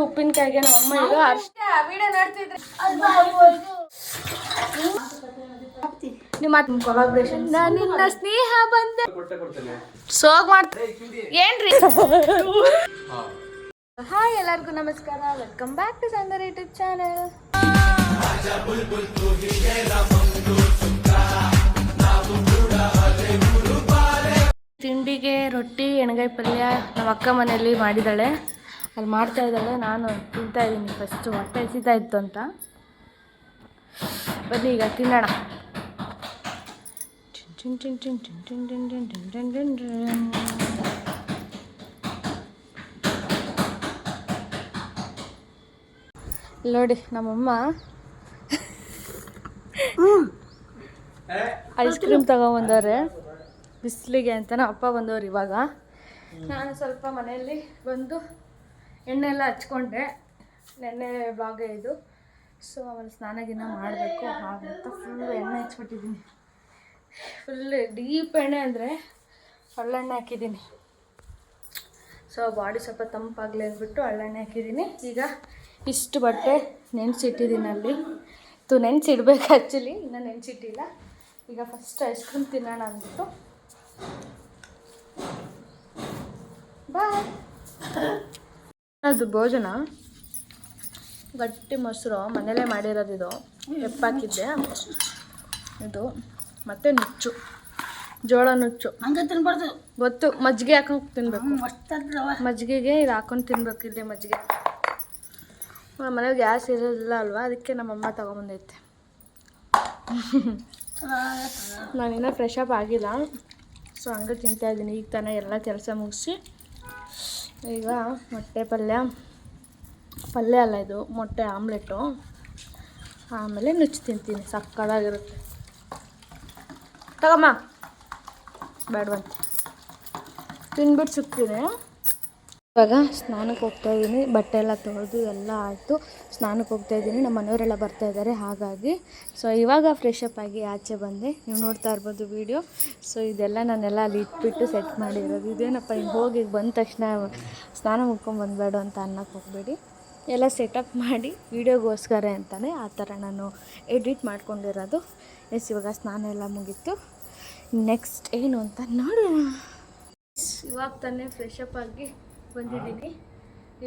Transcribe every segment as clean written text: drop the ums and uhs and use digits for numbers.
ಉಪ್ಪಿನಕಾಯಿಗೆ ನಮ್ಮ ಅಮ್ಮ ಈಗ ವಿಡಿಯೋ ನೋಡ್ತಿದ್ರೆ ನಿಮ್ಮ ಕೊಲಾಬ್ರೇಷನ್ ನಿನ್ನ ಸ್ನೇಹ ಬಂದ ಸೋಗ್ ಮಾಡ್ತೀನಿ ಏನ್ರಿ. ಹಾಯ್ ಎಲ್ಲರಿಗೂ ನಮಸ್ಕಾರ, welcome back to Sundar YouTube channel. ತಿಂಡಿಗೆ ರೊಟ್ಟಿ ಎಣ್ಗಾಯಿ ಪಲ್ಯ ನಮ್ಮ ಅಕ್ಕ ಮನೆಯಲ್ಲಿ ಮಾಡಿದ್ದಾಳೆ, ಅಲ್ಲಿ ಮಾಡ್ತಾ ಇದ್ದಾಳೆ. ನಾನು ತಿಂತಾ ಇದ್ದೀನಿ. ಫಸ್ಟು ಹೊಟ್ಟೆ ಹಸಿತಾ ಇತ್ತು ಅಂತ. ಬನ್ನಿ ಈಗ ತಿನ್ನೋಣ. ನೋಡಿ ನಮ್ಮಮ್ಮ ಐಸ್ ಕ್ರೀಮ್ ತಗೊಂಬಂದವ್ರೆ ಬಿಸಿಲಿಗೆ ಅಂತ. ನಮ್ಮ ಅಪ್ಪ ಬಂದವ್ರು ಇವಾಗ. ನಾನು ಸ್ವಲ್ಪ ಮನೆಯಲ್ಲಿ ಬಂದು ಎಣ್ಣೆ ಎಲ್ಲ ಹಚ್ಕೊಂಡೆ. ನೆನ್ನೆ ಬ್ಲಾಗೆ ಇದು. ಸೊ ಆಮೇಲೆ ಸ್ನಾನಗಿನ್ನ ಮಾಡಬೇಕು ಹಾಗಂತ ಫುಲ್ಲು ಎಣ್ಣೆ ಹಚ್ಬಿಟ್ಟಿದ್ದೀನಿ. ಫುಲ್ ಡೀಪ್ ಎಣ್ಣೆ ಅಂದರೆ ಹಳ್ಳೆಣ್ಣೆ ಹಾಕಿದ್ದೀನಿ. ಸೊ ಬಾಡಿ ಸ್ವಲ್ಪ ತಂಪಾಗಲಿ ಅಂದ್ಬಿಟ್ಟು ಹಳ್ಳೆಣ್ಣೆ ಹಾಕಿದ್ದೀನಿ. ಈಗ ಇಷ್ಟು ಬಟ್ಟೆ ನೆನೆಸಿಟ್ಟಿದ್ದೀನಿ ಅಲ್ಲಿ. ನೆನೆಸಿಡ್ಬೇಕು ಆ್ಯಕ್ಚುಲಿ, ಇನ್ನೂ ನೆನೆಸಿಟ್ಟಿಲ್ಲ. ಈಗ ಫಸ್ಟ್ ಐಸ್ ಕ್ರೀಮ್ ತಿನ್ನೋಣ ಅಂದ್ಬಿಟ್ಟು ಬಾಯ್. ಅದು ಭೋಜನ ಗಟ್ಟಿ ಮೊಸರು ಮನೇಲೇ ಮಾಡಿರೋದು. ಇದು ಹೆಪ್ಪಾಕಿದ್ದೆ ಇದು, ಮತ್ತು ನುಚ್ಚು, ಜೋಳ ನುಚ್ಚು ಹಂಗೆ ತಿನ್ಬಾರ್ದು ಗೊತ್ತು. ಮಜ್ಜಿಗೆ ಹಾಕೊಂಡು ತಿನ್ಬೇಕು. ಮಜ್ಜಿಗೆಗೆ ಇದು ಹಾಕೊಂಡು ತಿನ್ಬೇಕು. ಇಲ್ಲಿ ಮಜ್ಜಿಗೆ ನಮ್ಮ ಮನೇಲಿ ಗ್ಯಾಸ್ ಇರೋದಿಲ್ಲ ಅಲ್ವಾ, ಅದಕ್ಕೆ ನಮ್ಮಮ್ಮ ತೊಗೊಂಬಂದೈತೆ. ನಾನಿನ್ನೂ ಫ್ರೆಶ್ ಅಪ್ ಆಗಿಲ್ಲ. ಸೊ ಹಂಗೆ ತಿಂತಾಯಿದ್ದೀನಿ. ಈಗ ತಾನೇ ಎಲ್ಲ ಕೆಲಸ ಮುಗಿಸಿ ಈಗ ಮೊಟ್ಟೆ ಪಲ್ಯ ಅಲ್ಲ ಇದು, ಮೊಟ್ಟೆ ಆಮ್ಲೆಟು, ಆಮೇಲೆ ನುಚ್ಚು ತಿಂತೀನಿ. ಸಕ್ಕತ್ತಾಗಿರುತ್ತೆ. ತಗೊಮ್ಮ ಬೇಡವಂತೆ ತಿಂದ್ಬಿಟ್ಟು ಸಿಗ್ತೀನಿ. ಇವಾಗ ಸ್ನಾನಕ್ಕೆ ಹೋಗ್ತಾಯಿದ್ದೀನಿ. ಬಟ್ಟೆ ಎಲ್ಲ ತೊಳೆದು ಎಲ್ಲ ಆಯಿತು. ಸ್ನಾನಕ್ಕೆ ಹೋಗ್ತಾಯಿದ್ದೀನಿ. ನಮ್ಮ ಮನೆಯವರೆಲ್ಲ ಬರ್ತಾಯಿದ್ದಾರೆ, ಹಾಗಾಗಿ. ಸೊ ಇವಾಗ ಫ್ರೆಶ್ ಅಪ್ ಆಗಿ ಆಚೆ ಬಂದೆ. ನೀವು ನೋಡ್ತಾ ಇರ್ಬೋದು ವೀಡಿಯೋ. ಸೊ ಇದೆಲ್ಲ ನಾನೆಲ್ಲ ಅಲ್ಲಿ ಇಟ್ಬಿಟ್ಟು ಸೆಟ್ ಮಾಡಿರೋದು. ಇದೇನಪ್ಪ ಹಿಂಗೆ ಹೋಗಿ ಬಂದ ತಕ್ಷಣ ಸ್ನಾನ ಮುಡ್ಕೊಂಡು ಬಂದುಬೇಡ ಅಂತ ಅನ್ನಕ್ಕೆ ಹೋಗಬೇಡಿ. ಎಲ್ಲ ಸೆಟಪ್ ಮಾಡಿ ವೀಡಿಯೋಗೋಸ್ಕರ ಅಂತಲೇ ಆ ಥರ ನಾನು ಎಡಿಟ್ ಮಾಡ್ಕೊಂಡಿರೋದು. ಇವಾಗ ಸ್ನಾನ ಎಲ್ಲ ಮುಗೀತು. ನೆಕ್ಸ್ಟ್ ಏನು ಅಂತ ನೋಡೋಣ. ಇವಾಗ ತಾನೇ ಫ್ರೆಶ್ ಅಪ್ ಆಗಿ ಬಂದಿದ್ದೀನಿ.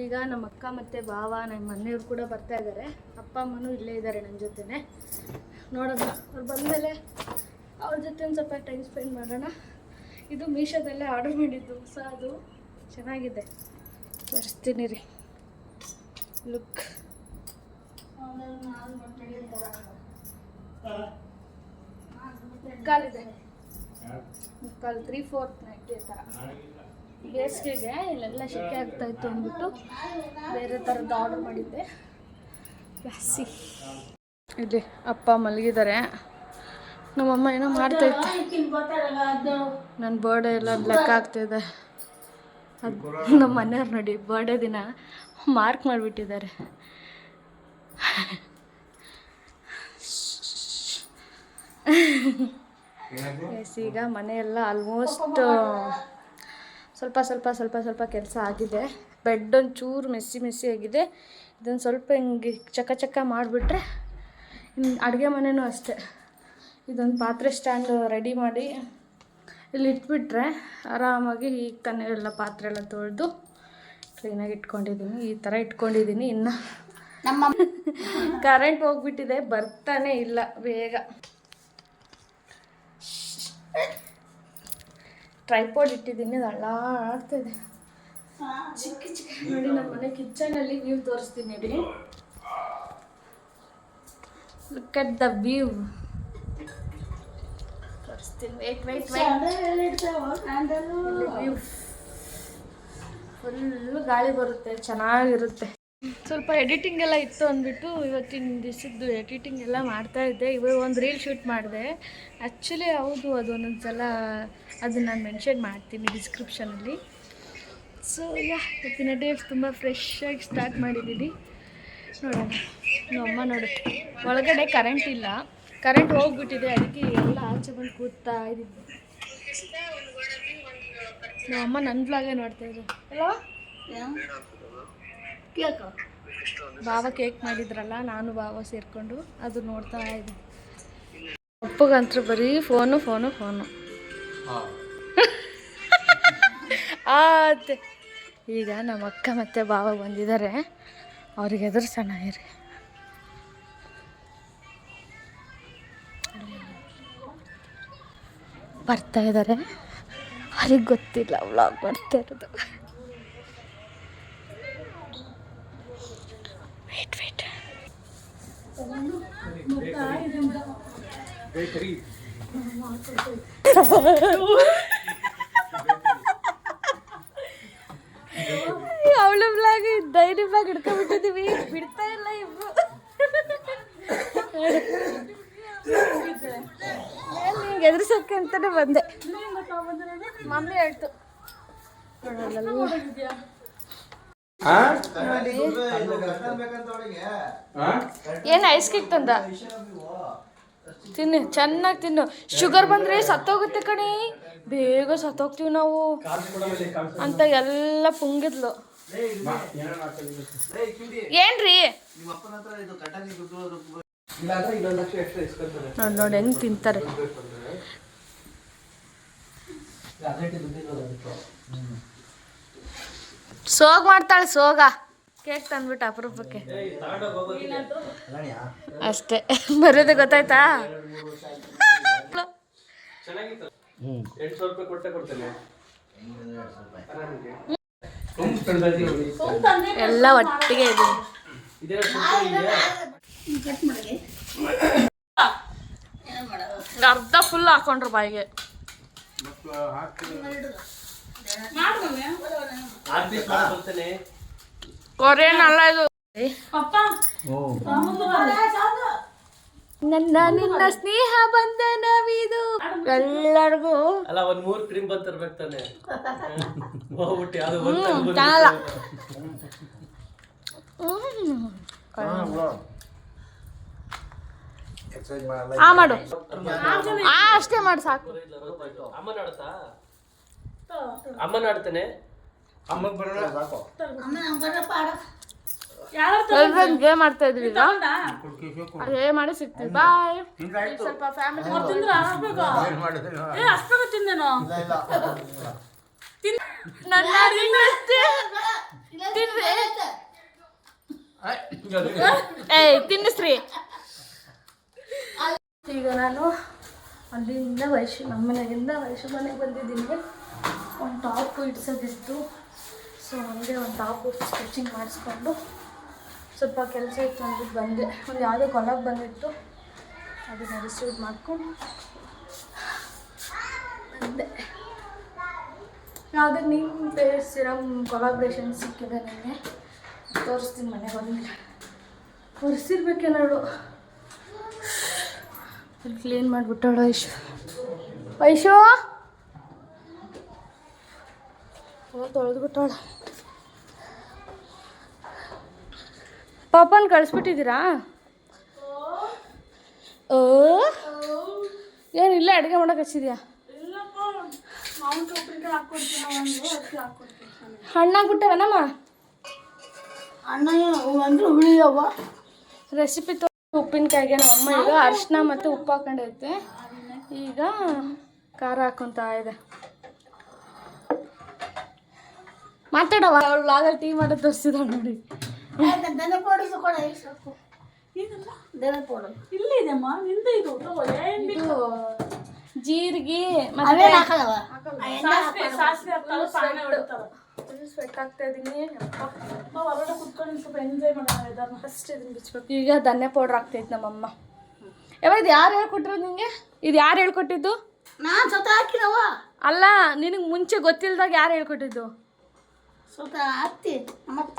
ಈಗ ನಮ್ಮ ಅಕ್ಕ ಮತ್ತು ಭಾವ, ನಮ್ಮ ಮನೆಯವ್ರು ಕೂಡ ಬರ್ತಾ ಇದ್ದಾರೆ. ಅಪ್ಪ ಅಮ್ಮನೂ ಇಲ್ಲೇ ಇದ್ದಾರೆ ನನ್ನ ಜೊತೆನೇ. ನೋಡೋಣ, ಅವ್ರು ಬಂದಮೇಲೆ ಅವ್ರ ಜೊತೆ ಒಂದು ಸ್ವಲ್ಪ ಟೈಮ್ ಸ್ಪೆಂಡ್ ಮಾಡೋಣ. ಇದು ಮೀಶೋದಲ್ಲೇ ಆರ್ಡರ್ ಮಾಡಿದ್ದು ಹೊಸ, ಅದು ಚೆನ್ನಾಗಿದೆ. ತರಿಸ್ತೀನಿ ರೀ. ಲುಕ್ ಮುಕ್ಕಾಲಿದೆ, ಮುಕ್ಕಾಲು 3/4 ನೈಟಿ ಥರ. ಬೇಸಿಗೆಗೆ ಇಲ್ಲೆಲ್ಲ ಶೆಕೆ ಆಗ್ತಾಯಿತ್ತು ಅಂದ್ಬಿಟ್ಟು ಬೇರೆ ಥರದ್ದು ಆರ್ಡರ್ ಮಾಡಿದ್ದೆ. ಬ್ಯಾಸಿ ಇಲ್ಲಿ ಅಪ್ಪ ಮಲಗಿದ್ದಾರೆ. ನಮ್ಮಮ್ಮ ಏನೋ ಮಾಡ್ತಾಯಿತ್ತು. ನನ್ನ ಬರ್ಡೇ ಎಲ್ಲ ಲೆಕ್ಕ ಆಗ್ತಾಯಿದೆ. ಅದು ನಮ್ಮ ಮನೆಯವ್ರು ನೋಡಿ ಬರ್ಡೇ ದಿನ ಮಾರ್ಕ್ ಮಾಡಿಬಿಟ್ಟಿದ್ದಾರೆ. ಎಸ್, ಈಗ ಮನೆಯೆಲ್ಲ ಆಲ್ಮೋಸ್ಟ್ ಸ್ವಲ್ಪ ಕೆಲಸ ಆಗಿದೆ. ಬೆಡ್ ಒಂಚೂರು ಮೆಸ್ಸಿ ಆಗಿದೆ. ಇದೊಂದು ಸ್ವಲ್ಪ ಹಿಂಗೆ ಚಕ ಮಾಡಿಬಿಟ್ರೆ ಅಡುಗೆ ಮನೆಯೂ ಅಷ್ಟೇ. ಇದೊಂದು ಪಾತ್ರೆ ಸ್ಟ್ಯಾಂಡು ರೆಡಿ ಮಾಡಿ ಇಲ್ಲಿ ಇಟ್ಬಿಟ್ರೆ ಆರಾಮಾಗಿ ಈಗ ತಾನೇ ಎಲ್ಲ ಪಾತ್ರೆ ಎಲ್ಲ ತೊಳೆದು ಕ್ಲೀನಾಗಿ ಇಟ್ಕೊಂಡಿದ್ದೀನಿ. ಈ ಥರ ಇಟ್ಕೊಂಡಿದ್ದೀನಿ. ಇನ್ನು ನಮ್ಮ ಕರೆಂಟ್ ಹೋಗ್ಬಿಟ್ಟಿದೆ, ಬರ್ತಾನೆ ಇಲ್ಲ ಬೇಗ. ಟ್ರೈಪಾಡ್ ಇಟ್ಟಿದ್ದೀನಿ, ಅದು ಅಳ್ಳಾಡ್ತಾಯಿದೆ. ಚಿಕ್ಕ ನೋಡಿ ನಮ್ಮ ಮನೆ ಕಿಚನಲ್ಲಿ ವ್ಯೂ ತೋರಿಸ್ತೀನಿ. ಇಲ್ಲಿ ಲುಕ್ ಅಟ್ ದ ವ್ಯೂ ತೋರಿಸ್ತೀನಿ. ವೇಟ್ ವ್ಯೂ ಫುಲ್ಲು ಗಾಳಿ ಬರುತ್ತೆ, ಚೆನ್ನಾಗಿರುತ್ತೆ. ಸ್ವಲ್ಪ ಎಡಿಟಿಂಗ್ ಎಲ್ಲ ಇತ್ತು ಅಂದ್ಬಿಟ್ಟು ಇವತ್ತಿನ ದಿವಸದ್ದು ಎಡಿಟಿಂಗ್ ಎಲ್ಲ ಮಾಡ್ತಾಯಿದ್ದೆ. ಇವಾಗ ಒಂದು ರೀಲ್ ಶೂಟ್ ಮಾಡಿದೆ. ಆ್ಯಕ್ಚುಲಿ ಹೌದು, ಅದು ಒಂದೊಂದು ಸಲ ಅದನ್ನು ನಾನು ಮೆನ್ಷನ್ ಮಾಡ್ತೀನಿ ಡಿಸ್ಕ್ರಿಪ್ಷನಲ್ಲಿ. ಸೊ ಇವತ್ತಿನ ಡೇ ತುಂಬ ಫ್ರೆಶ್ಶಾಗಿ ಸ್ಟಾರ್ಟ್ ಮಾಡಿದ್ದೀನಿ. ನೋಡೋಣ. ನಮ್ಮಮ್ಮ ನೋಡಿ ಒಳಗಡೆ ಕರೆಂಟ್ ಇಲ್ಲ, ಕರೆಂಟ್ ಹೋಗ್ಬಿಟ್ಟಿದೆ. ಅದಕ್ಕೆ ಎಲ್ಲ ಆಚೆ ಬಂದು ಕೂತಾ ಇದ್ದೀನಿ. ನಮ್ಮಮ್ಮ ನನ್ನ ಬ್ಲಾಗೇ ನೋಡ್ತಾಯಿದ್ರು. ಅಲ್ವಾ ಬಾವ ಕೇಕ್ ಮಾಡಿದ್ರಲ್ಲ, ನಾನು ಬಾವ ಸೇರಿಕೊಂಡು ಅದು ನೋಡ್ತಾ ಇದ್ದೆ. ಅಪ್ಪಗಂತೂ ಬರೀ ಫೋನು ಫೋನು ಫೋನು. ಆತೆ ಈಗ ನಮ್ಮ ಅಕ್ಕ ಮತ್ತು ಬಾವ ಬಂದಿದ್ದಾರೆ, ಅವ್ರಿಗೆ ಎದುರ್ಸೋಣ ಇರಿ. ಬರ್ತಾ ಇದ್ದಾರೆ, ಅವ್ರಿಗೆ ಗೊತ್ತಿಲ್ಲ ವ್ಲಾಗ್ ಮಾಡ್ತಾ ಇರೋದು. ವೇಟ್ ವೇಟ್ ಅವಳ ಬ್ಲಾಗ್ ಡೈರಿ ಬ್ಲಾಗ್ ಹಿಡ್ಕೊಂಡ್ಬಿಟ್ಟಿದೀವಿ, ಬಿಡ್ತಾ ಇಲ್ಲ ಇಬ್ರು. ನಿಂಗೆ ಎದುರಿಸೋಕೆ ಅಂತಾನೆ ಬಂದೆ. ಮಮ್ಮಿ ಹೇಳ್ತು ಏನು ಐಸ್ ಕೇಕ್ ತಂದ, ತಿನ್ನು ಚೆನ್ನಾಗಿ ತಿನ್ನು. ಶುಗರ್ ಬಂದರೆ ಸತ್ತೋಗುತ್ತೆ ಕಣಿ, ಬೇಗ ಸತ್ತೋಗ್ತೀವಿ ನಾವು ಅಂತ ಎಲ್ಲ ಪುಂಗಿದ್ಲು. ಏನ್ರಿ ನೋಡಿ ಹೆಂಗ್ ತಿಂತಾರೆ. ಸೋಗ್ ಮಾಡ್ತಾಳೆ, ಸೋಗ ಕೇಕ್ ತಂದ್ಬಿಟ್ಟು ಅಪರೂಪಕ್ಕೆ ಅಷ್ಟೇ. ಬರೋದೇ ಗೊತ್ತಾಯ್ತಾ? ಎಲ್ಲ ಒಟ್ಟಿಗೆ ಇದೆ. ಅರ್ಧ ಫುಲ್ ಹಾಕೊಂಡ್ರು ಬಾಯಿಗೆ. ಕೊರಿಯನ್ ಅಲ್ಲ ಇದು. ನನ್ನ ನಿನ್ನ ಸ್ನೇಹ ಬಂಧನವಿದು ಎಲ್ಲರಿಗೂ ಅಲ್ಲ. ಒಂದ್ 3 ಕ್ರೀಮ್ ಬಂತಿರ್ಬೇಕು ತಾನೆ. ಮಾಡು, ಅಷ್ಟೇ ಮಾಡಿ ಸಾಕು. ಅಮ್ಮನ ಆಡ್ತಾನೆ. ಗೇಮ್ ಆಡ್ತಾ ಇದ್ವಿ ಈಗ, ಅದೇ ಮಾಡಿ ಸಿಗ್ತೀವಿ. ಬಾಯ್. ಸ್ವಲ್ಪ ಫ್ಯಾಮಿಲಿ ತಿನ್ನಿಸ್ರಿ. ಈಗ ನಾನು ಅಲ್ಲಿಂದ ನಮ್ಮ ಮನೆಯಿಂದ ವೈಶು ಮನೆಗೆ ಬಂದಿದ್ದೀನಿ. ಒಂದು ಟಾಪ್ ಇಡ್ಸೋದಿತ್ತು, ಸೊ ಹಂಗೆ ಒಂದು ಟಾಪ್ ಸ್ಟಿಚಿಂಗ್ ಮಾಡಿಸ್ಕೊಂಡು ಸ್ವಲ್ಪ ಕೆಲಸ ಇತ್ತು ಅಂದ್ಬಿಟ್ಟು ಬಂದೆ. ಒಂದು ಯಾವುದೋ ಕೊಲಾಗ್ ಬಂದಿತ್ತು, ಅದನ್ನು ರಿಸೀವ್ ಮಾಡ್ಕೊಂಡು ಬಂದೆ. ಯಾವುದೇ ನಿಮ್ಮ ಫೇಸ್ ಸಿರಮ್ ಕೊಲಾಬ್ರೇಷನ್ ಸಿಕ್ಕಿದೆ ನನಗೆ, ತೋರಿಸ್ತೀನಿ. ಮನೆಗೆ ಬಂದಿಲ್ಲ, ಒರೆಸಿರ್ಬೇಕೇನಾಡು. ಕ್ಲೀನ್ ಮಾಡಿಬಿಟ್ಟಾಳು ವೈಶು. ವೈಶು ತೊಳೆದ್ಬಿಟ್ಟಾಳ. ಪಾಪನ್ ಕಳಿಸ್ಬಿಟ್ಟಿದ್ದೀರಾ? ಓ ಏನಿಲ್ಲ, ಅಡುಗೆ ಮಾಡೋಕೆ ಹಚ್ಚಿದ್ಯಾ? ಹಣ್ಣಾಗ್ಬಿಟ್ಟವನಮ್ಮ. ರೆಸಿಪಿ ಉಪ್ಪಿನಕಾಯಿಗೆ ನಮ್ಮಮ್ಮ ಈಗ ಅರಿಶಿನ ಮತ್ತು ಉಪ್ಪು ಹಾಕೊಂಡೈತೆ. ಈಗ ಖಾರ ಹಾಕೊತಾ ಇದೆ. ಮಾತಾಡವ, ಅವಳು ಲಾಗಲ್ಲಿ ಟೀ ಮಾಡೋದು ತೋರಿಸಿದ ನೋಡಿ. ಜೀರಿಗೆ ಸ್ವೆಟ್ ಆಗ್ತಾ ಇದೀನಿ. ಈಗ ಧನ್ಯ ಪೌಡ್ರ್ ಆಗ್ತೈತೆ ನಮ್ಮಮ್ಮ. ಯಾವಾಗ ಯಾರು ಹೇಳ್ಕೊಟ್ಟಿರೋದು ನಿಂಗೆ? ಇದು ಯಾರು ಹೇಳ್ಕೊಟ್ಟಿದ್ದು? ನಾನು ಸ್ವತಃ ಹಾಕಿನವ ಅಲ್ಲ, ನಿನಗೆ ಮುಂಚೆ ಗೊತ್ತಿಲ್ದಾಗ ಯಾರು ಹೇಳ್ಕೊಟ್ಟಿದ್ದು? ಸ್ವತಃ ಹಾಕ್ತಿ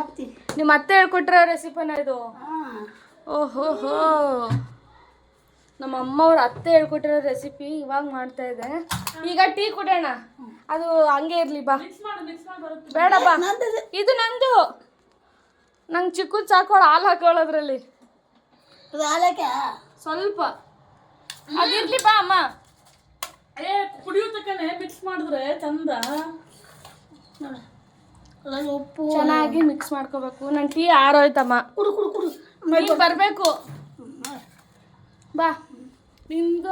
ಹಾಕ್ತಿ. ನಿಮ್ಮ ಅತ್ತೆ ಹೇಳ್ಕೊಟ್ಟಿರೋ ರೆಸಿಪಿನ ಇದು? ಓಹೋ ಹೋ, ನಮ್ಮ ಅಮ್ಮ ಅವ್ರ ಅತ್ತೆ ಹೇಳ್ಕೊಟ್ಟಿರೋ ರೆಸಿಪಿ ಇವಾಗ ಮಾಡ್ತಾ ಇದೆ. ಈಗ ಟೀ ಕುಡಿಯೋಣ, ಅದು ಹಂಗೆ ಇರಲಿ. ಬಾ ಬೇಡ ಬಾ, ಇದು ನಂದು. ನಂಗೆ ಚಿಕ್ಕದು ಸಾಕೋಳು, ಹಾಲು ಹಾಕೊಳ್ಳೋದ್ರಲ್ಲಿ ಸ್ವಲ್ಪ ಅದಿರ್ಲಿ. ಬಾ ಅಮ್ಮ. ಕುಡಿಯೋ ತಕ್ಕನೆ ಮಿಕ್ಸ್ ಮಾಡಿದ್ರೆ ಚಂದ. ಅಲ್ಲ ಉಪ್ಪು ಚೆನ್ನಾಗಿ ಮಿಕ್ಸ್ ಮಾಡ್ಕೋಬೇಕು. ನನ್ನ ಟೀ ಆರೋಯ್ತಮ್ಮ, ಕುಡು ಕುಡು ಕುಡು ನೀನು ಬರಬೇಕು. ಬಾ, ನಿಂದು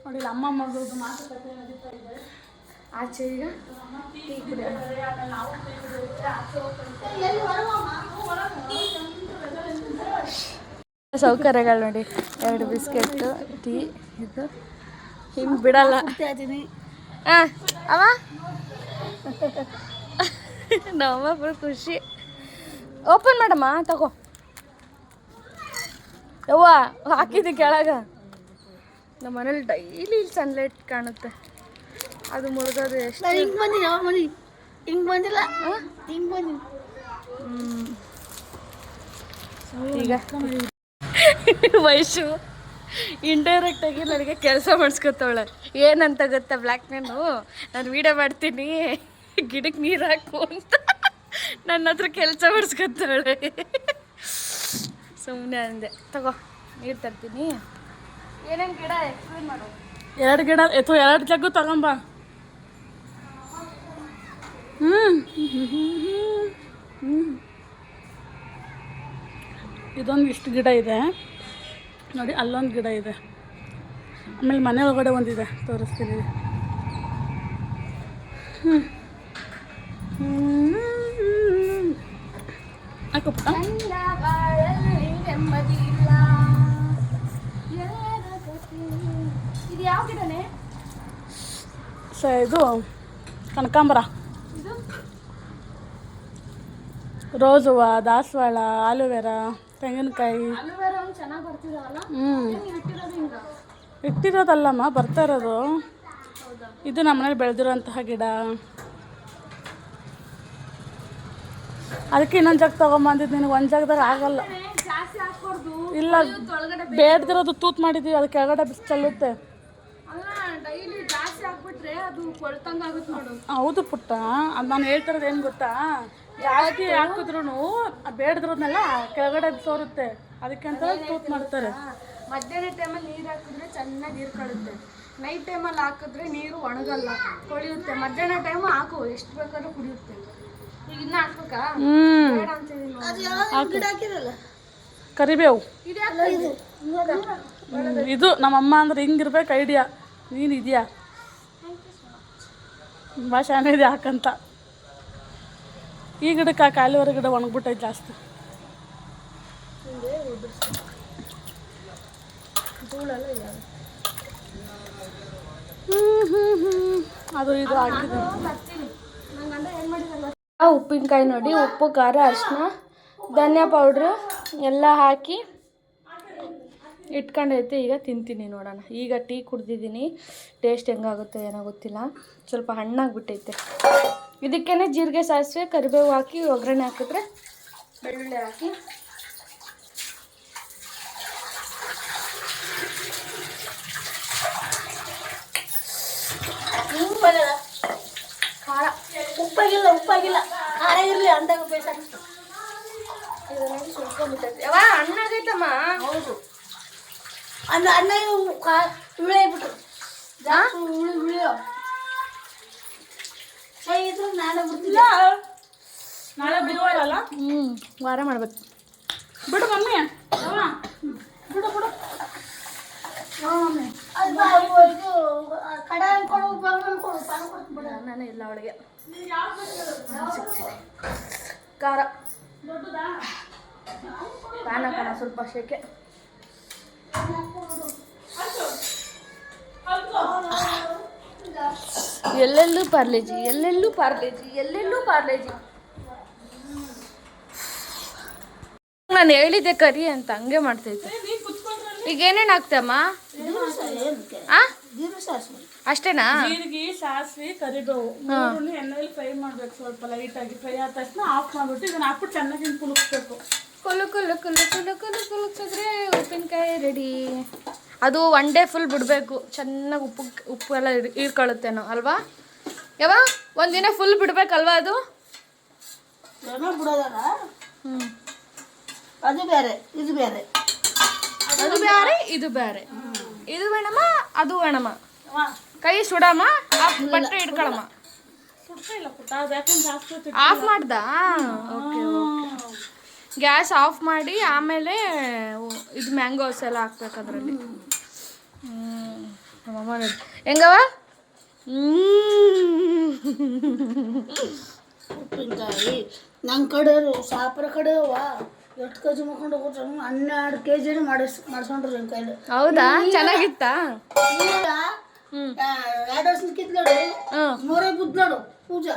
ನೋಡಿ ಅಮ್ಮ ಮಗಳದು ಮಾತುಕತೆ ನಡೀತಾ ಇದೆ ಆಚೆ. ಈಗ ಟೀ ಕುಡಿಯೋಣ. ಸೌಕರ್ಯಗಳು ನೋಡಿ, 2 ಬಿಸ್ಕೆಟ್ಟು, ಟೀ, ಇದು ಹಿಂಗೆ ಬಿಡಲ್ಲ. ಇದ್ದೀನಿ ಹಾಂ ಅವ ನಮ್ಮ ಫುಲ್ ಖುಷಿ. ಓಪನ್ ಮಾಡಮ್ಮ, ತಗೋ. ಯವ್ವ ಹಾಕಿದ್ದೆ ಕೆಳಗ. ನಮ್ಮ ಮನೇಲಿ ಡೈಲಿ ಸನ್ಲೈಟ್ ಕಾಣುತ್ತೆ, ಅದು ಮುಳುಗೋದು ಎಷ್ಟು. ನಾನು ಹಿಂಗೆ ಬಂದಿನಿ ಯಾವ ಮನೆ ಹಿಂಗೆ ಬಂದಿಲ್ಲ ಹಿಂಗೆ ಬಂದಿನಿ. ಈಗ ವಯಸ್ಸು ಇಂಡೈರೆಕ್ಟಾಗಿ ನನಗೆ ಕೆಲಸ ಮಾಡಿಸ್ಕೊತಾವಳೆ. ಏನಂತ ಗೊತ್ತಾ, ಬ್ಲ್ಯಾಕ್ ಮ್ಯಾನು, ನಾನು ವೀಡಿಯೋ ಮಾಡ್ತೀನಿ ಗಿಡಕ್ಕೆ ನೀರು ಹಾಕು ಅಂತ ನನ್ನ ಹತ್ರ ಕೆಲಸ ಮಾಡಿಸ್ಕೊತಾವಳೆ. ಸುಮ್ಮನೆ ಅಂದೆ. ತಗೋ, ನೀರು ತರ್ತೀನಿ. ಏನೇನು ಗಿಡ ಎಕ್ಸ್ಪ್ಲೇನ್ ಮಾಡು. 2 ಗಿಡ ಅಥವಾ 2 ಜಗ್ಗು ತಗೊಂಬ. ಇದೊಂದು ಇಷ್ಟು ಗಿಡ ಇದೆ ನೋಡಿ, ಅಲ್ಲೊಂದು ಗಿಡ ಇದೆ, ಆಮೇಲೆ ಮನೆ ಒಳಗಡೆ ಒಂದಿದೆ, ತೋರಿಸ್ತೀನಿ. ಹಾಕಪ್ಪ. ಇದು ಯಾವ ಗಿಡನೇ? ಇದು ಕನಕಾಂಬರ, ರೋಸ್ ಹೂವು, ದಾಸವಾಳ, ಆಲೂವೆರಾ, ತೆಂಗಿನಕಾಯಿ. ಅಲೋವೆರಾ ಚೆನ್ನಾಗಿ ಬರ್ತಿದಾವಲ್ಲ. ಇಟ್ಟಿರೋದಲ್ಲಮ್ಮ, ಬರ್ತಾ ಇರೋದು. ಇದು ನಮ್ಮ ಮನೇಲಿ ಬೆಳೆದಿರೋಂತಹ ಗಿಡ. ಅದಕ್ಕೆ ಇನ್ನೊಂದು ಜಾಗ ತೊಗೊಂಬಂದಿದ್ದು. ನಿನಗೆ ಒಂದು ಜಾಗದಾಗ ಆಗಲ್ಲ. ಜಾಸ್ತಿ ಹಾಕ್ಬಾರ್ದು. ಇಲ್ಲ, ಬೇಡದಿರೋದು ತೂತ್ ಮಾಡಿದ್ದೀವಿ, ಅದು ಕೆಳಗಡೆ ಬಿಸಿ ಚೆಲ್ಲುತ್ತೆ. ಅಲ್ಲ, ಡೈಲಿ ಜಾಸ್ತಿ ಹಾಕ್ಬಿಟ್ರೆ ಅದು ಕೊಳ್ತಂಗ ಆಗುತ್ತೆ ನೋಡು. ಹೌದು ಪುಟ್ಟ, ಅದು ನಾನು ಹೇಳ್ತಿರೋದು ಏನು ಗೊತ್ತಾ, ಜಾಸ್ತಿ ಹಾಕಿದ್ರು ಬೇಡದಿರೋದನ್ನೆಲ್ಲ ಕೆಳಗಡೆ ಸೋರುತ್ತೆ, ಅದಕ್ಕೆ ಅಂತ ತೂತ್ ಮಾಡ್ತಾರೆ. ಮಧ್ಯಾಹ್ನ ಟೈಮಲ್ಲಿ ನೀರು ಹಾಕಿದ್ರೆ ಚೆನ್ನಾಗಿ ನೀರು ಕಳುತ್ತೆ. ನೈಟ್ ಟೈಮಲ್ಲಿ ಹಾಕಿದ್ರೆ ನೀರು ಒಣಗಲ್ಲ, ಕೊಳಿಯುತ್ತೆ. ಮಧ್ಯಾಹ್ನ ಟೈಮ್ ಹಾಕು, ಎಷ್ಟು ಬೇಕಾದ್ರೂ ಕುಡಿಯುತ್ತೆ. ಈಗ ಇನ್ನ ಹಾಕ್ಬೇಕಾ? ಬೇಡ ಅಂತಿದ್ದೀನಿ. ಕರಿಬೇವು ಇದು ಇದು ನಮ್ಮಮ್ಮ ಅಂದ್ರೆ ಹಿಂಗಿರ್ಬೇಕು ಐಡಿಯಾ. ನೀನು ಇದೆಯಾ ಭಾಷೆ ಇದೆ ಹಾಕಂತ. ಈ ಗಿಡಕ್ಕೆ ಕಾಲುವರೆ ಗಿಡ ಒಣಗ್ಬಿಟ್ಟೈತೆ ಜಾಸ್ತಿ. ಅದು ಇದು ಆಗಿದೆ. ಉಪ್ಪಿನಕಾಯಿ ನೋಡಿ, ಉಪ್ಪು, ಖಾರ, ಅರಿಶಿನ, ಧನಿಯಾ ಪೌಡ್ರು ಎಲ್ಲ ಹಾಕಿ ಇಟ್ಕೊಂಡೈತೆ. ಈಗ ತಿಂತೀನಿ, ನೋಡೋಣ. ಈಗ ಟೀ ಕುಡ್ದಿದ್ದೀನಿ, ಟೇಸ್ಟ್ ಹೆಂಗಾಗುತ್ತೆ ಏನೋ ಗೊತ್ತಿಲ್ಲ. ಸ್ವಲ್ಪ ಹಣ್ಣಾಗ್ಬಿಟ್ಟೈತೆ. ಇದಕ್ಕೇ ಜೀರಿಗೆ, ಸಾಸಿವೆ, ಕರಿಬೇವು ಹಾಕಿ ಒಗ್ಗರಣೆ ಹಾಕಿದ್ರೆ, ಬೆಳ್ಳುಳ್ಳಿ ಹಾಕಿ ಖಾರ, ಉಪ್ಪಾಗಿಲ್ಲ ಖಾರ ಇರಲಿ ಅಂದಾಗ ಬೇಸಾಕ. ಸುಳ್ಕೊಂಡ್ಬಿಟ್ಟೈತೆ. ಯಾವ ಹಣ್ಣಾಗೈತಮ್ಮ? ಹೌದು, ಅನ್ನ ಹುಳಿ ಆಗ್ಬಿಟ್ರು ಜಾಸ್ತಿ ಹುಳಿಯೋ ಇದ್ರು ನಾಳೆ ಬಿಡ್ತಿಲ್ಲ. ನಾಳೆ ಗುರುವಾರ ಅಲ್ಲ? ವಾರ ಮಾಡ್ಬೇಕು. ಬಿಡು ಮಮ್ಮಿ, ಬಿಡು ಬಿಡು. ಕಡ ಅನ್ಕೊಡು, ಅನ್ಕೊಡು, ಪಾನ ಕೊಡ್ತೀನಿ ಬಿಡು. ನಾನು ಇಲ್ಲ ಅವಳಿಗೆ. ಖಾರ ಪಾನ ಕಣ, ಸ್ವಲ್ಪ ಶೇಕೆ. ಎಲ್ಲೆಲ್ಲೂ ಪಾರ್ಲೇಜಿ, ಎಲ್ಲೆಲ್ಲೂ ಪಾರ್ಲೇಜಿ, ಎಲ್ಲೆಲ್ಲೂ ಪಾರ್ಲೇಜಿ. ನಾನು ಹೇಳಿದ್ದೆ ಕರಿ ಅಂತ, ಹಂಗೆ ಮಾಡ್ತೈತೆ. ಈಗ ಏನೇನು ಹಾಕ್ತಮ್ಮ? ಅಷ್ಟೇನಾ? ಜೀರಿಗೆ, ಸಾಸಿವೆ, ಕರಿಬೇವು ಮೂರನ್ನು ಎಣ್ಣೆಯಲ್ಲಿ ಫ್ರೈ ಮಾಡ್ಬೇಕು. ಸ್ವಲ್ಪ ಲೈಟಾಗಿ ಫ್ರೈ ಆದ ತಕ್ಷಣ ಆಫ್ ಮಾಡ್ಬಿಟ್ಟು ಇದನ್ನ ಹಾಕ್ಬಿಟ್ಟು ಚೆನ್ನಾಗಿ ಕುಲುಕ್ಬೇಕು. ಕುಲುಕಿದ್ರೆ ಉಪ್ಪಿನಕಾಯಿ ರೆಡಿ. ಅದು 1 ಡೇ ಫುಲ್ ಬಿಡಬೇಕು, ಚೆನ್ನಾಗಿ ಉಪ್ಪು ಎಲ್ಲ ಹೀರ್ಕೊಳ್ಳುತ್ತೇನೋ ಅಲ್ವಾ? ಯಾವ ಒಂದಿನ ಫುಲ್ ಬಿಡ್ಬೇಕಲ್ವಾ ಅದು? ಬಿಡೋದಲ್ಲ, ಅದು ಬೇರೆ ಇದು ಬೇರೆ. ಅದು ಬೇರೆ ಇದು ಬೇರೆ. ಇದು ಬೇಡಮ್ಮ, ಅದು ಬೇಡಮ್ಮ. ಕೈ ಸುಡಮ್ಮ, ಬಟ್ಟೆ ಹಿಡ್ಕೊಳಮ್ಮ. ಇಲ್ಲ ಪುಟ್ಟ ಅದು ಯಾಕಂದ್ರೆ ಜಾಸ್ತಿ ಹೊತ್ತು ಆಫ್ ಮಾಡ್ದ ಓಕೆ ಗ್ಯಾಸ್ ಆಫ್ ಮಾಡಿ ಆಮೇಲೆ ಇದು ಮ್ಯಾಂಗೋಸ್ ಎಲ್ಲ ಹಾಕ್ಬೇಕು ಅದರಲ್ಲಿ. ನಮ್ಮಮ್ಮ ನೋಡಿ ಹೆಂಗವ. ಉಪ್ಪಿನಕಾಯಿ ನನ್ನ ಕಡೆ ಸಾಪರ ಕಡೆ ಎಷ್ಟು ಕೆ ಜಿ ಮಾಡ್ಕೊಂಡು ಹೋಗ್ತಾರೆ 12 kg ಮಾಡಿಸ್ಕೊಂಡ್ರು ನನ್ನ ಕೈಲಿ. ಹೌದಾ ಚೆನ್ನಾಗಿತ್ತಾ? 2 ವರ್ಷ ಕಿತ್ಲಾಡು ಮೂರೇ ಬುದ್ಲಾಡು ಪೂಜಾ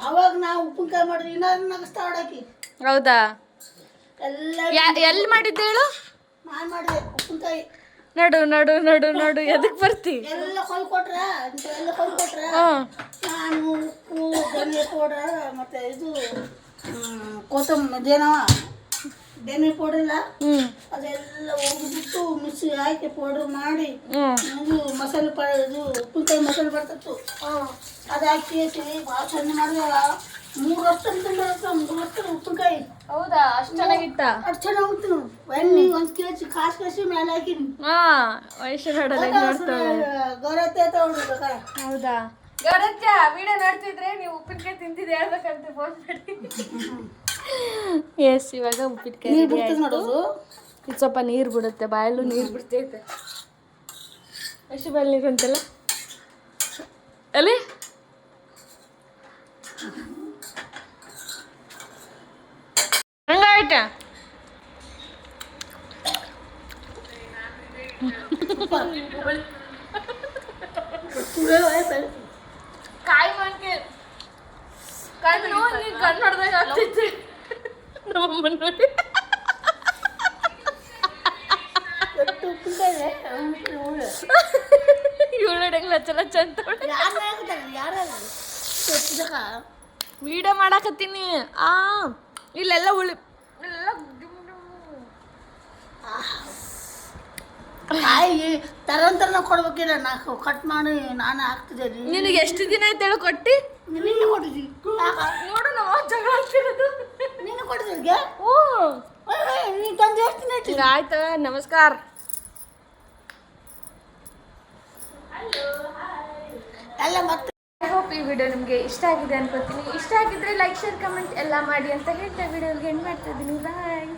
ಅವಾಗ ನಾವು ಉಪ್ಪಿನಕಾಯಿ ಮಾಡಿದ್ವಿ ಇನ್ನೂ ನಗಸ್ತಾ ಹೊಡಾಕಿ. ಹೌದಾ ಎಲ್ಲ ಎಲ್ಲಿ ಮಾಡಿದ್ದೆ ಹೇಳು? ನಾನು ಮಾಡಿದೆ ಉಪ್ಪಿನಕಾಯಿ. ನಡು ನಡು ನಡು ನಡು ಎದಕ್ಕೆ ಬರ್ತಿ? ಎಲ್ಲ ಕೊಲ್ಕೊಟ್ರ ನಾನು ಉಪ್ಪು ಧನಿಯಾ ಪೌಡರ್ ಮತ್ತೆ ಇದು ಕೊತ್ತಂಬರಿ ಧನಿಯಾ ಪೌಡರ್ ಇಲ್ಲ ಅದೆಲ್ಲ ಹೋಗ್ಬಿಟ್ಟು ಮಿಕ್ಸಿ ಹಾಕಿ ಪೌಡರ್ ಮಾಡಿ ಇದು ಮಸಾಲೆ ಇದು ಉಪ್ಪಿನಕಾಯಿ ಮಸಾಲೆ ಬರ್ತಿತ್ತು ಅದು ಹಾಕಿ ಭಾಳ ಚಂದ ಮಾಡಿದಾಗ 3 ವರ್ಷ ತಿಂದ್ರೆ 3 ವರ್ಷ ಉಪ್ಪಿನಕಾಯಿ. ಹೌದಾ ಅಷ್ಟು ಚೆನ್ನಾಗಿತ್ತ? ಅಷ್ಟು ಚೆನ್ನಾಗಿ ನಾವು ಎಣ್ಣೆ 1 kg ಕಾಸಿ ಮೇಲೆ ಹಾಕಿನಿ. ವಯಸ್ಸು ನೋಡಲ್ಲ ನೋಡ್ತಾಳೆ. ಗೌರತ್ತೆ ತಗೊಂಡಿದ್ದ. ಹೌದಾ ಗೌರತ್ಯ ವಿಡಿಯೋ ನೋಡ್ತಿದ್ರೆ ನೀವು ಉಪ್ಪಿನಕಾಯಿ ತಿಂತಿದ್ದು ಹೇಳ್ಬೇಕಂತ ಫೋನ್ ಮಾಡಿ. ಎಸ್ ಇವಾಗ ಉಪ್ಪಿನಕಾಯಿ ನೋಡೋದು ಇದು ಸ್ವಲ್ಪ ನೀರು ಬಿಡುತ್ತೆ, ಬಾಯಲ್ಲೂ ನೀರು ಬಿಡ್ತೈತೆ. ಎಷ್ಟು ಬಾಯಲ್ಲಿ ನೀರು ಅಂತಲ್ಲ ಅಲ್ಲಿ ಹಂಗಾಯ್ತ. ಕಾಯಿ ಮಾಡ್ಕೆ ಕಣ್ಣು ನೀ ಕಣ್ಣು ಹೊಡೆದಾಗ ಆಗ್ತೈತಿ ನಮ್ಮಮ್ಮ ನೋಡಿ. ಇವಳು ಲಚ್ಚ ಲಚ್ಚ ಅಂತ ವಿಡಿಯೋ ಮಾಡಾಕತ್ತೀನಿ. ಇಲ್ಲೆಲ್ಲ ಎಲ್ಲ ಕಾಯಿ ತರಂತರ ಕೊಡ್ಬೇಕಿಲ್ಲ ನಾಲ್ಕು ಕಟ್ ಮಾಡಿ ನಾನು ಹಾಕ್ತಿದ್ದೆ. ನಿನಗೆ ಎಷ್ಟು ದಿನ ಆಯ್ತು ಕೊಟ್ಟಿ? ನಿನ್ನೆ ಕೊಟ್ಟಿದ್ದಿ ನೋಡು ನಾವು ಜಗಳ ಆಗ್ತಿರೋದು. ನಿನ್ನೆ ಕೊಟ್ಟಿದ್ದೆ. ಓ ನೀನು ತಂದು ಎಷ್ಟು ದಿನ ಆಯ್ತು? ಆಯ್ತು ನಮಸ್ಕಾರ. ಎಲ್ಲ ಮತ್ತೆ ಐ ಹೋಪ್ ಈ ವಿಡಿಯೋ ನಿಮಗೆ ಇಷ್ಟ ಆಗಿದೆ ಅನ್ಕೋತೀನಿ. ಇಷ್ಟ ಆಗಿದ್ರೆ ಲೈಕ್ ಶೇರ್ ಕಮೆಂಟ್ ಎಲ್ಲ ಮಾಡಿ ಅಂತ ಹೇಳ್ತಾ ವಿಡಿಯೋಗೆ ಎಂಡ್ ಮಾಡ್ತಾ ಇದ್ದೀನಿ. ಬಾಯ್.